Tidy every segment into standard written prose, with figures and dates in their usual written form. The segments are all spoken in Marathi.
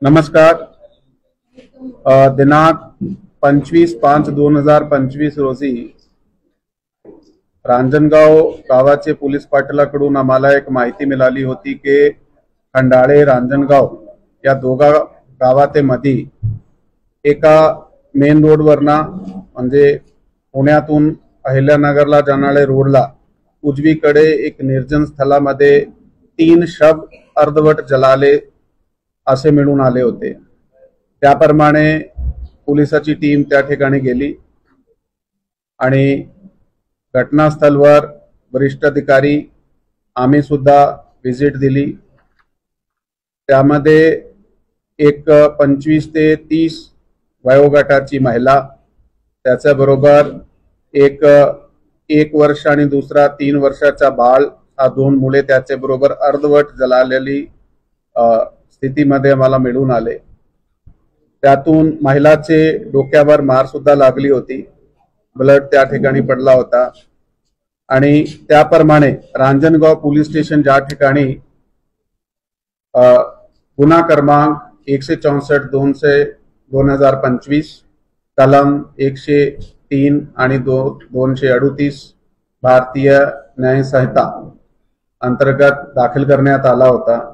नमस्कार. दिनांक 25/5/2025 रोजी रांजणगाव गावाचे पोलीस पाटलाकडून आम्हाला एक माहिती मिळाली होती की खंडाळे रांजणगाव या दोघा गावामध्ये एका मेन रोडवरना म्हणजे पुण्यातून अहिल्यानगरला जाणाऱ्या रोडला उजवीकडे एक निर्जन स्थळामध्ये 3 शव अर्धवट जळाले असे मिळून आले होते. त्याप्रमाणे पोलिसाची टीम त्या ठिकाणी गेली आणि घटनास्थळावर वरिष्ठ अधिकारी आम्ही सुद्धा व्हिजिट दिली. त्यामध्ये एक 25 ते 30 वयोगटाची महिला, त्याच्याबरोबर एक वर्ष आणि दुसरा 3 वर्षाचा बाळ, हा 2 मुले त्याच्याबरोबर अर्धवट जळालेली स्थितीमध्ये आम्हाला मिळून आले. त्यातून महिलाचे डोक्यावर मार सुद्धा लागली होती, ब्लड त्या ठिकाणी पडला होता. आणि त्याप्रमाणे रांजणगाव पोलीस स्टेशन ज्या ठिकाणी गुन्हा क्रमांक 164/2025 कलम 103 आणि 238 भारतीय न्याय संहिता अंतर्गत दाखल करण्यात आला होता.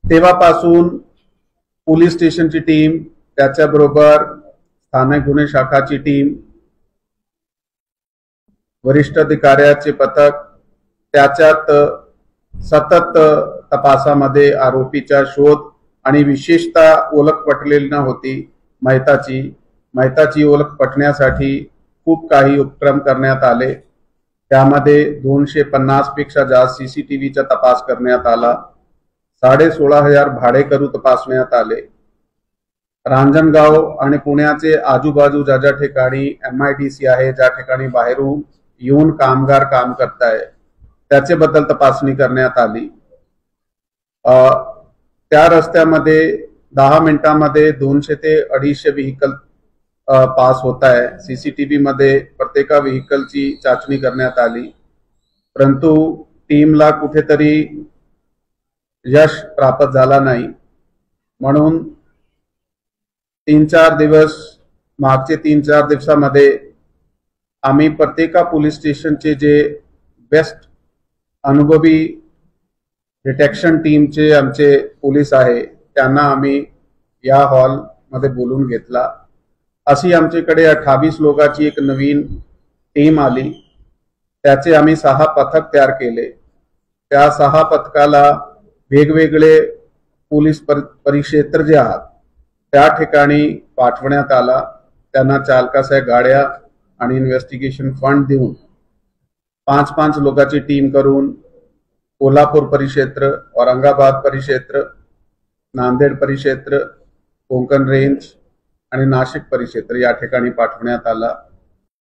तेव्हापासून पोलीस स्टेशनची टीम, त्याच्याबरोबर स्थानिक गुन्हे शाखाची टीम, वरिष्ठ अधिकाऱ्याचे पथक त्याच्यात सतत तपासामध्ये आरोपीचा शोध आणि विशेषतः ओळख पटलेली नव्हती माहिताची ओळख पटण्यासाठी खूप काही उपक्रम करण्यात आले. त्यामध्ये 250 पेक्षा जास्त सीसीटीव्हीचा तपास करण्यात आला. 16,500 भाडेकरू तपासण्यात आले. रांजणगाव आणि पुण्याचे आजूबाजू ज्या ठिकाणी MIDC आहे, ज्या ठिकाणी बाहेरून येऊन कामगार काम करताय, त्याच्याबद्दल तपासणी करण्यात आली. त्या रस्त्यामध्ये 10 मिनिटांमध्ये 200 ते 250 व्हेकल पास होत आहे. सीसीटीव्ही मध्ये प्रत्येक व्हेकलची चाचणी करण्यात आली, परंतु टीमला कुठेतरी यश प्राप्त झाला नाही. म्हणून मागचे 3-4 दिवसामध्ये आम्ही प्रत्येक पोलीस स्टेशनचे जे बेस्ट अनुभवी डिटेक्शन टीमचे आमचे पोलीस आहे त्यांना आम्ही या हॉल मध्ये बोलून घेतला. अशी आमच्याकडे 28 लोकांची एक नवीन टीम आली. त्याचे आम्ही 6 पथक तयार केले. त्या 6 पथकाला वेगवेगळे पोलीस परिक्षेत्र जे आहेत त्या ठिकाणी पाठवण्यात आला. त्यांना चालकाच्या गाड्या आणि इन्व्हेस्टिगेशन फंड देऊन 5-5 लोकांची टीम करून कोल्हापूर परिक्षेत्र, औरंगाबाद परिक्षेत्र, नांदेड परिक्षेत्र, कोकण रेंज आणि नाशिक परिक्षेत्र या ठिकाणी पाठवण्यात आला.